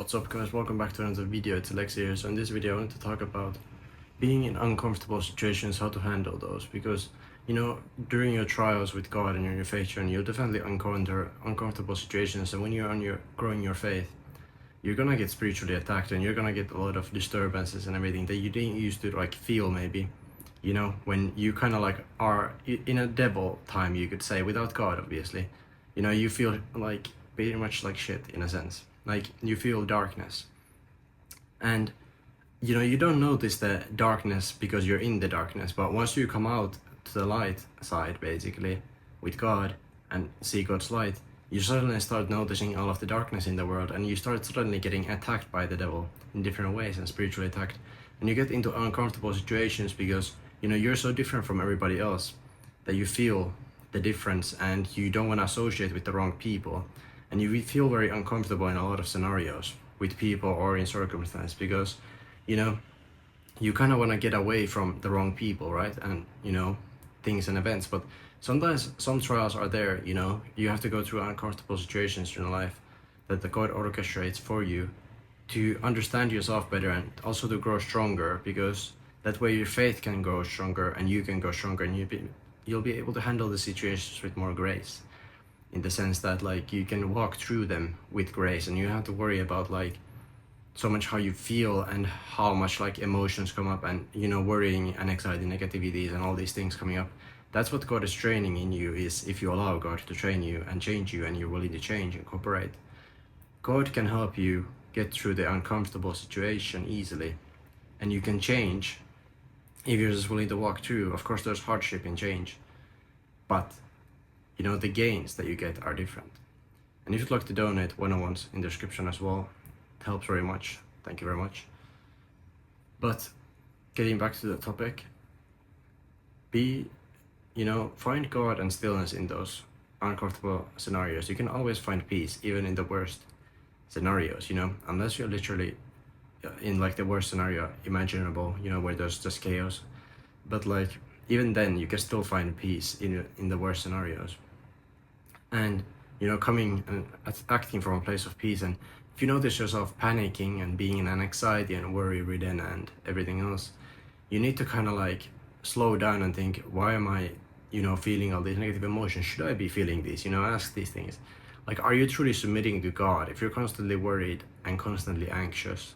What's up guys, welcome back to another video. It's Aleksi here. So in this video I want to talk about being in uncomfortable situations, how to handle those, because during your trials with God and your faith journey, you'll definitely encounter uncomfortable situations, and when you're growing your faith, you're gonna get spiritually attacked and you're gonna get a lot of disturbances and everything that you didn't used to feel. Maybe when you kind of are in a devil time, you could say, without God obviously. You feel like pretty much like shit in a sense. Like you feel darkness, and you don't notice the darkness because you're in the darkness, but once you come out to the light side basically with God and see God's light, you suddenly start noticing all of the darkness in the world, and you start suddenly getting attacked by the devil in different ways and spiritually attacked, and you get into uncomfortable situations because you're so different from everybody else that you feel the difference, and you don't want to associate with the wrong people. And you feel very uncomfortable in a lot of scenarios with people or in circumstances because, you kind of want to get away from the wrong people, right? And, things and events. But sometimes some trials are there, you have to go through uncomfortable situations in life that the God orchestrates for you to understand yourself better and also to grow stronger, because that way your faith can grow stronger and you can grow stronger, and you'll be able to handle the situations with more grace. In the sense that you can walk through them with grace, and you don't have to worry about so much how you feel and how much emotions come up, and worrying and anxiety, negativities and all these things coming up. That's what God is training in you, is if you allow God to train you and change you and you're willing to change and cooperate. God can help you get through the uncomfortable situation easily, and you can change if you're just willing to walk through. Of course there's hardship in change, but the gains that you get are different. And if you'd like to donate, one-on-ones in the description as well. It helps very much. Thank you very much. But getting back to the topic, find God and stillness in those uncomfortable scenarios. You can always find peace even in the worst scenarios, unless you're literally in the worst scenario imaginable, where there's just chaos. But even then you can still find peace in the worst scenarios. And coming and acting from a place of peace. And if you notice yourself panicking and being in an anxiety and worry ridden and everything else, you need to kind of slow down and think, why am I feeling all these negative emotions? Should I be feeling these? Ask these things. Are you truly submitting to God? If you're constantly worried and constantly anxious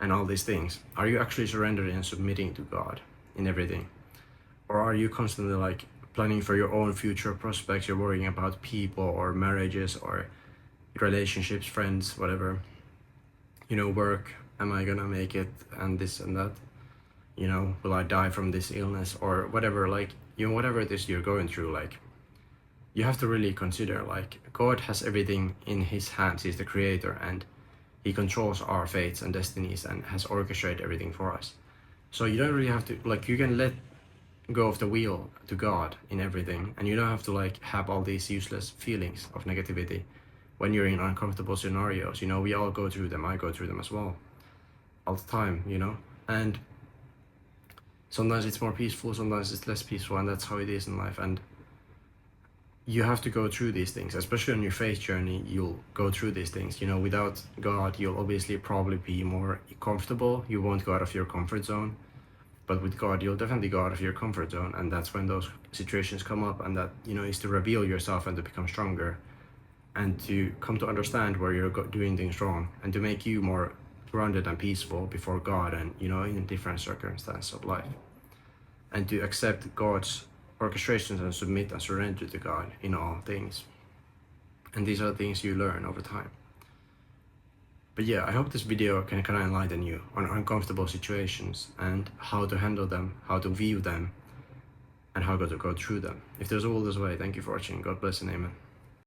and all these things, are you actually surrendering and submitting to God in everything? Or are you constantly planning for your own future prospects? You're worrying about people or marriages or relationships, friends, whatever. Work, am I gonna make it, and this and that? Will I die from this illness or whatever? Whatever it is you're going through, you have to really consider God has everything in his hands. He's the creator and he controls our fates and destinies and has orchestrated everything for us. So you don't really have to you can let go of the wheel to God in everything, and you don't have to have all these useless feelings of negativity when you're in uncomfortable scenarios. We all go through them. I go through them as well all the time, and sometimes it's more peaceful, sometimes it's less peaceful, and that's how it is in life. And you have to go through these things, especially on your faith journey. You'll go through these things. Without God you'll obviously probably be more comfortable. You won't go out of your comfort zone. But with God, you'll definitely go out of your comfort zone, and that's when those situations come up, and that, is to reveal yourself and to become stronger and to come to understand where you're doing things wrong, and to make you more grounded and peaceful before God and, in different circumstances of life, and to accept God's orchestrations and submit and surrender to God in all things. And these are the things you learn over time. But yeah, I hope this video can kind of enlighten you on uncomfortable situations and how to handle them, how to view them, and how to go through them. If there's a will, there's a way. Thank you for watching. God bless and amen.